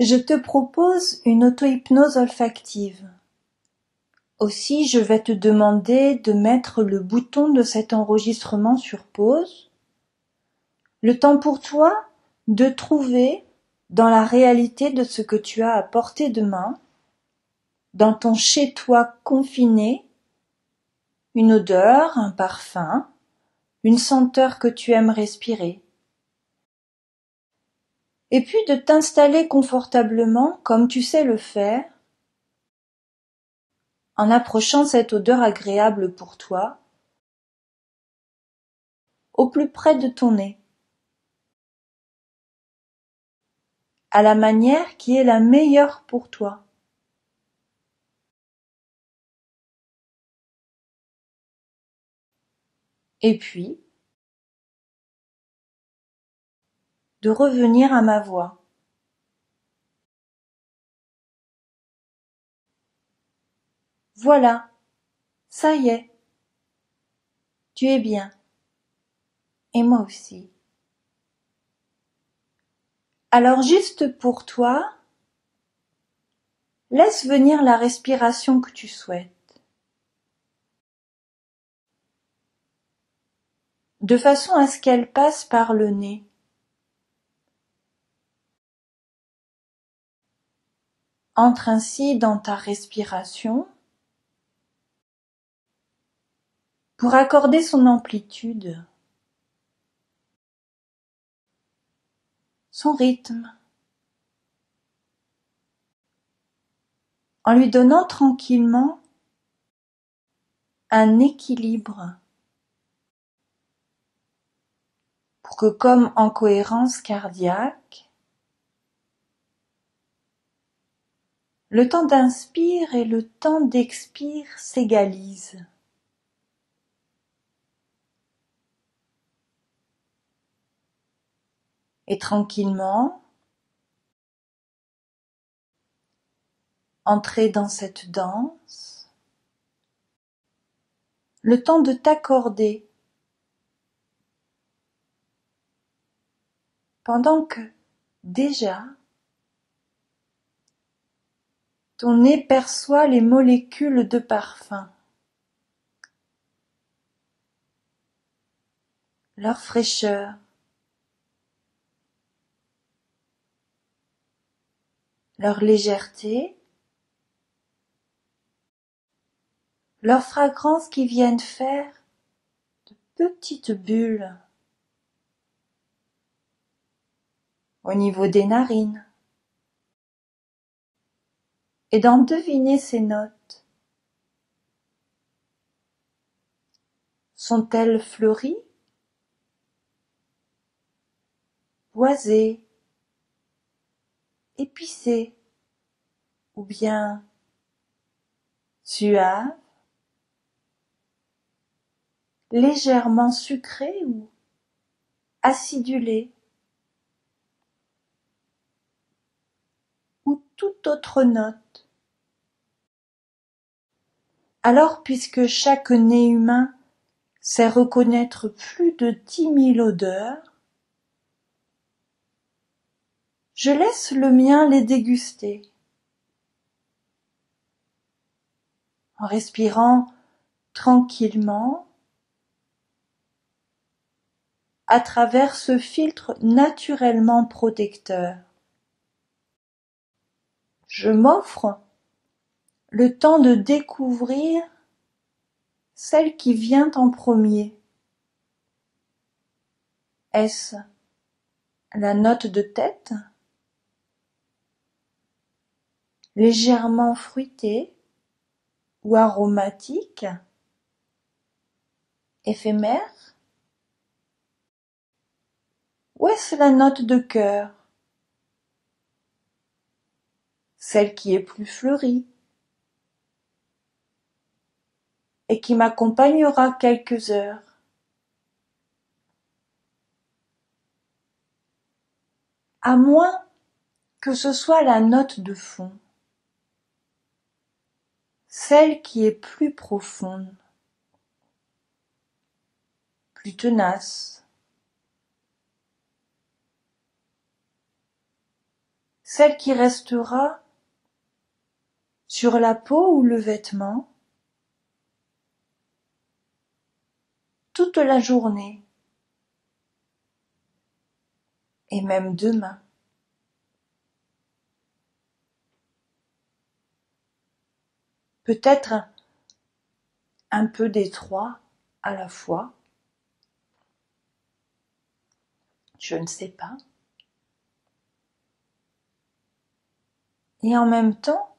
Je te propose une auto-hypnose olfactive. Aussi, je vais te demander de mettre le bouton de cet enregistrement sur pause. Le temps pour toi de trouver dans la réalité de ce que tu as à portée de main, dans ton chez-toi confiné, une odeur, un parfum, une senteur que tu aimes respirer. Et puis de t'installer confortablement comme tu sais le faire, en approchant cette odeur agréable pour toi, au plus près de ton nez, à la manière qui est la meilleure pour toi. Et puis, de revenir à ma voix. Voilà, ça y est, tu es bien, et moi aussi. Alors juste pour toi, laisse venir la respiration que tu souhaites, de façon à ce qu'elle passe par le nez. Entre ainsi dans ta respiration pour accorder son amplitude, son rythme, en lui donnant tranquillement un équilibre pour que, comme en cohérence cardiaque, le temps d'inspire et le temps d'expire s'égalisent. Et tranquillement, entrer dans cette danse, le temps de t'accorder, pendant que, déjà, ton nez perçoit les molécules de parfum, leur fraîcheur, leur légèreté, leurs fragrances qui viennent faire de petites bulles au niveau des narines, et d'en deviner ces notes. Sont-elles fleuries, boisées, épicées, ou bien suaves, légèrement sucrées ou acidulées, ou toute autre note. Alors, puisque chaque nez humain sait reconnaître plus de 10 000 odeurs, je laisse le mien les déguster, en respirant tranquillement à travers ce filtre naturellement protecteur. Je m'offre le temps de découvrir celle qui vient en premier. Est-ce la note de tête, légèrement fruitée ou aromatique, éphémère, ou est-ce la note de cœur, celle qui est plus fleurie et qui m'accompagnera quelques heures? À moins que ce soit la note de fond, celle qui est plus profonde, plus tenace, celle qui restera sur la peau ou le vêtement toute la journée et même demain. Peut-être un peu des trois à la fois. Je ne sais pas. Et en même temps,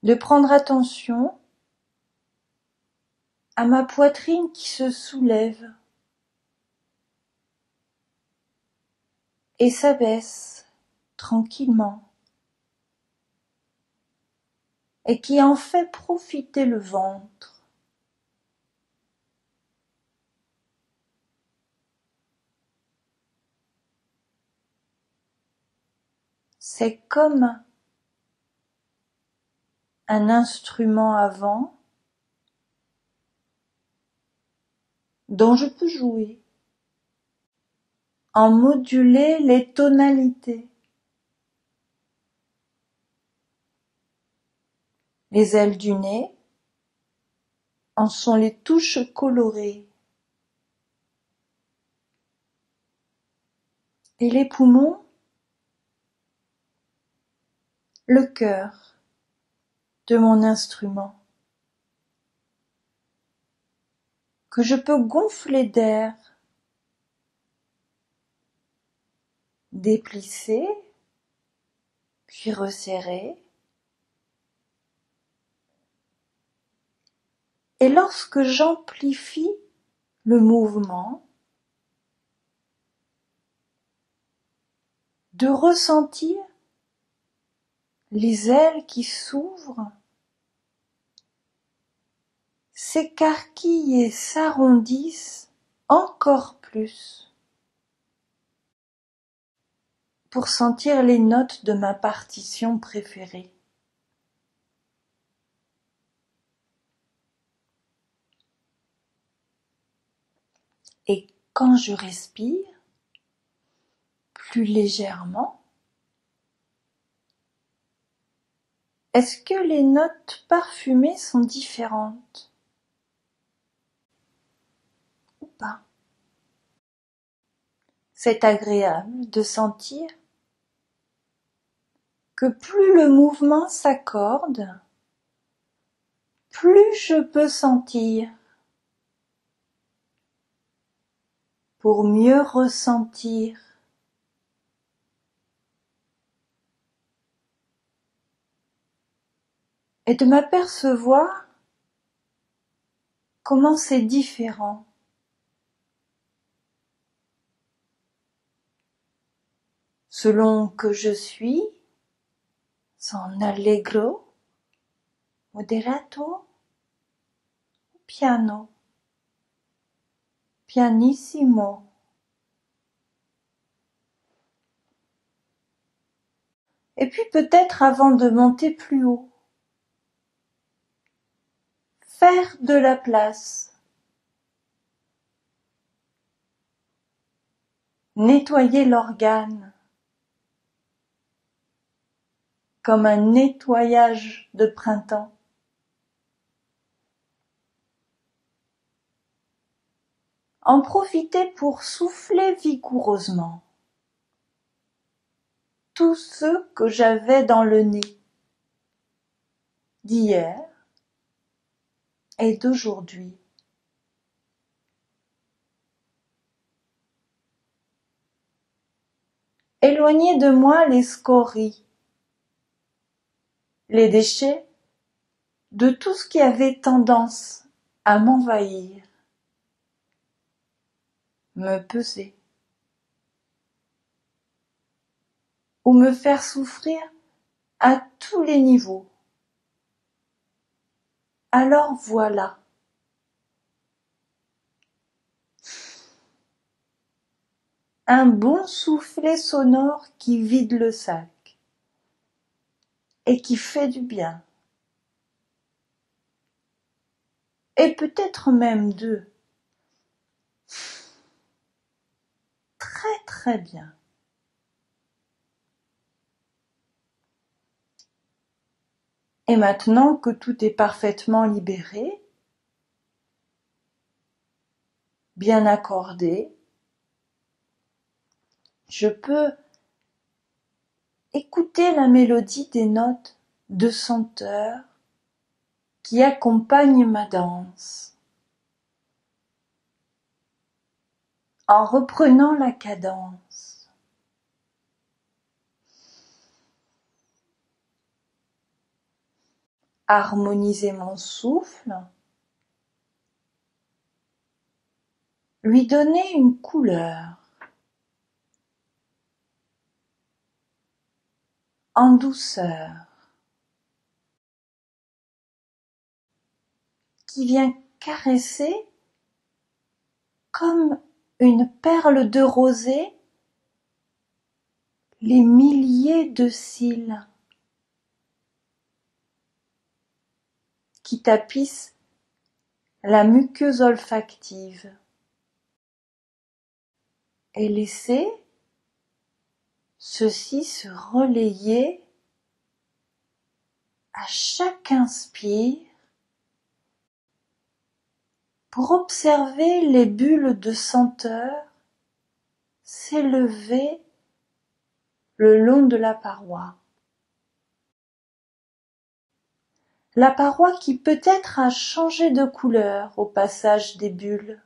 de prendre attention à ma poitrine qui se soulève et s'abaisse tranquillement et qui en fait profiter le ventre. C'est comme un instrument à vent dont je peux jouer, en moduler les tonalités. Les ailes du nez en sont les touches colorées. Et les poumons, le cœur de mon instrument, que je peux gonfler d'air, déplisser, puis resserrer. Et lorsque j'amplifie le mouvement, de ressentir les ailes qui s'ouvrent, s'écarquillent et s'arrondissent encore plus pour sentir les notes de ma partition préférée. Et quand je respire plus légèrement, est-ce que les notes parfumées sont différentes ou pas? C'est agréable de sentir que plus le mouvement s'accorde, plus je peux sentir pour mieux ressentir. Et de m'apercevoir comment c'est différent. Selon que je suis en allegro, moderato ou piano, pianissimo. Et puis peut-être avant de monter plus haut, faire de la place, nettoyer l'organe, comme un nettoyage de printemps. En profiter pour souffler vigoureusement tout ce que j'avais dans le nez d'hier et d'aujourd'hui. Éloigner de moi les scories, les déchets de tout ce qui avait tendance à m'envahir, me peser ou me faire souffrir à tous les niveaux. Alors voilà, un bon soufflet sonore qui vide le sac et qui fait du bien. Et peut-être même deux. Très très bien. Et maintenant que tout est parfaitement libéré, bien accordé, je peux écouter la mélodie des notes de senteur qui accompagnent ma danse. En reprenant la cadence. Harmoniser mon souffle. Lui donner une couleur. En douceur. Qui vient caresser comme une perle de rosée les milliers de cils qui tapissent la muqueuse olfactive et laisser ceci se relayer à chaque inspire pour observer les bulles de senteur s'élever le long de la paroi. La paroi qui peut-être a changé de couleur au passage des bulles.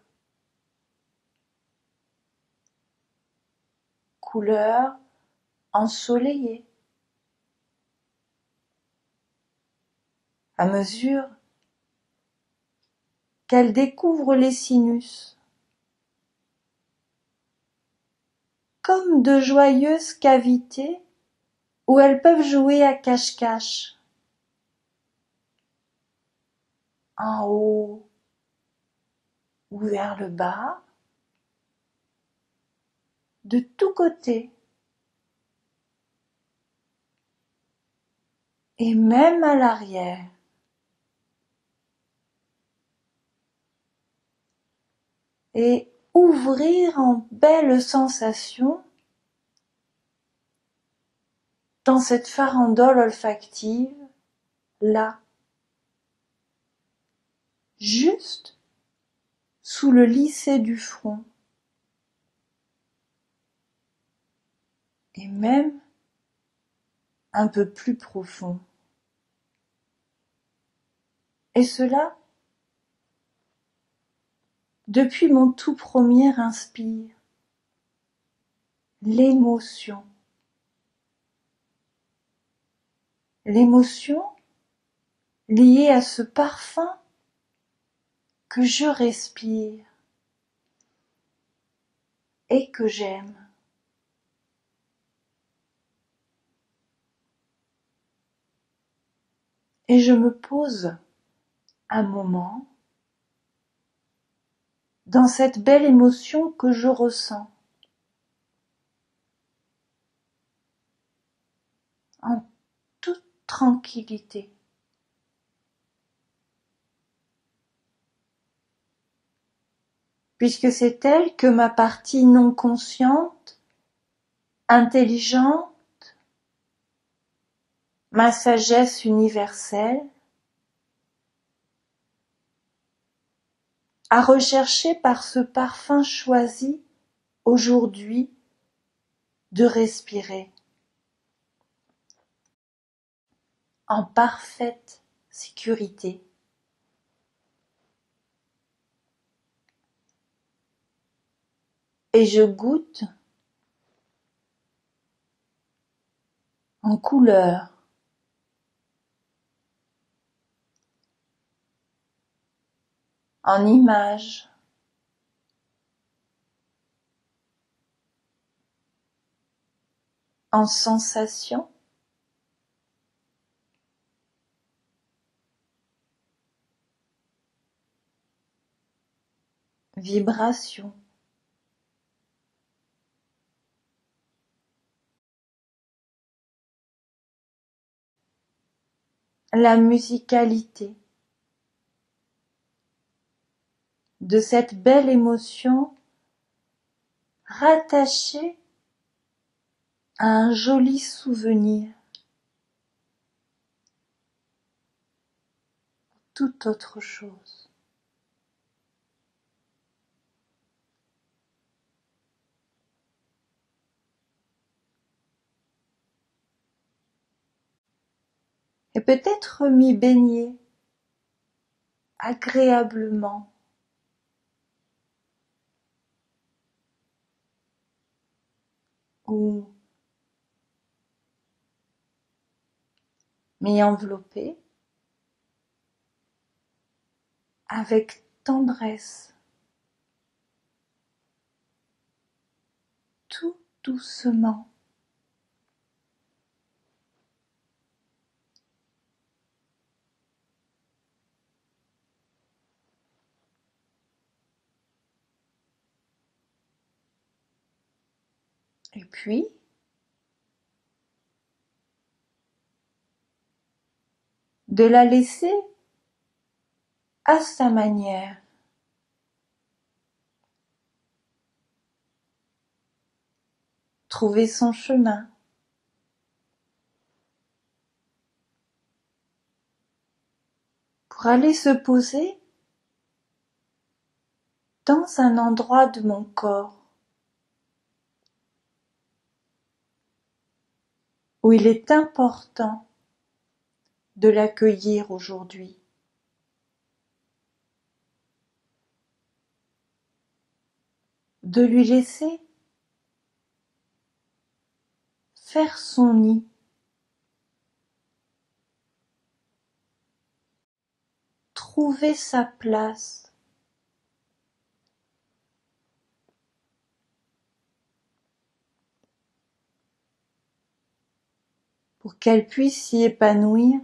Couleur ensoleillée. À mesure qu'elle découvre les sinus, comme de joyeuses cavités où elles peuvent jouer à cache-cache. En haut ou vers le bas, de tous côtés, et même à l'arrière. Et ouvrir en belles sensations dans cette farandole olfactive, là, juste sous le lissé du front, et même un peu plus profond. Et cela, depuis mon tout premier inspire, l'émotion. L'émotion liée à ce parfum que je respire et que j'aime. Et je me pose un moment dans cette belle émotion que je ressens, en toute tranquillité. Puisque c'est elle que ma partie non consciente, intelligente, ma sagesse universelle, a recherché par ce parfum choisi aujourd'hui de respirer en parfaite sécurité. Et je goûte en couleur, en image, en sensation, vibration. La musicalité de cette belle émotion rattachée à un joli souvenir. toute autre chose. Et peut-être m'y baigner agréablement, ou m'y envelopper avec tendresse, tout doucement. Et puis, de la laisser à sa manière, trouver son chemin, pour aller se poser dans un endroit de mon corps où il est important de l'accueillir aujourd'hui. De lui laisser faire son nid, trouver sa place, pour qu'elle puisse s'y épanouir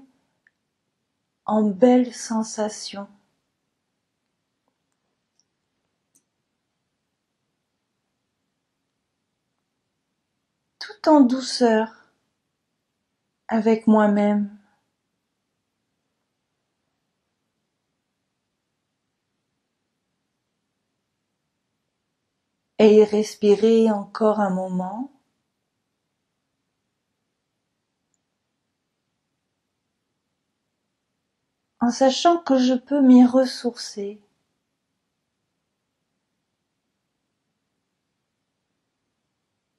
en belles sensations. Tout en douceur avec moi-même. Et y respirer encore un moment. En sachant que je peux m'y ressourcer.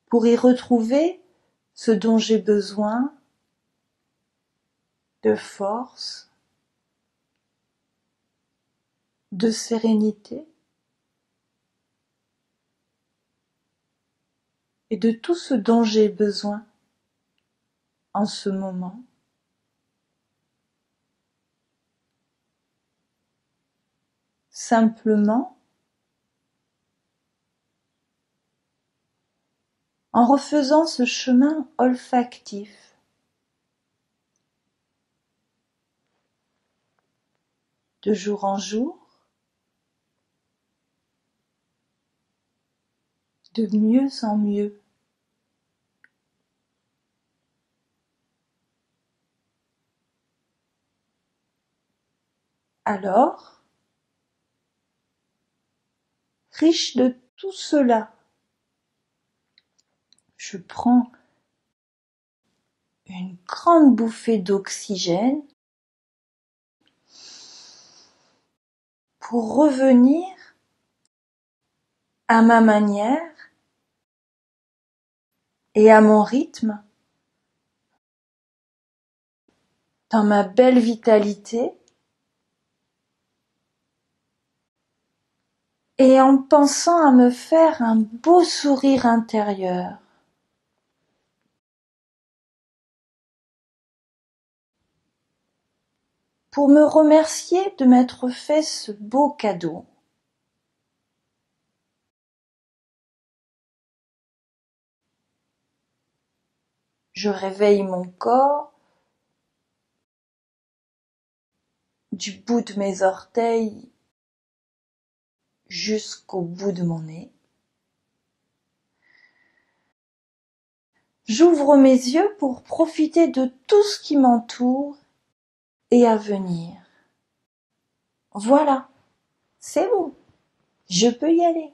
Pour y retrouver ce dont j'ai besoin de force, de sérénité et de tout ce dont j'ai besoin en ce moment. Simplement en refaisant ce chemin olfactif de jour en jour, de mieux en mieux. Alors, riche de tout cela, je prends une grande bouffée d'oxygène pour revenir à ma manière et à mon rythme, dans ma belle vitalité, et en pensant à me faire un beau sourire intérieur. Pour me remercier de m'être fait ce beau cadeau. Je réveille mon corps du bout de mes orteils jusqu'au bout de mon nez. J'ouvre mes yeux pour profiter de tout ce qui m'entoure et à venir. Voilà, c'est bon, je peux y aller.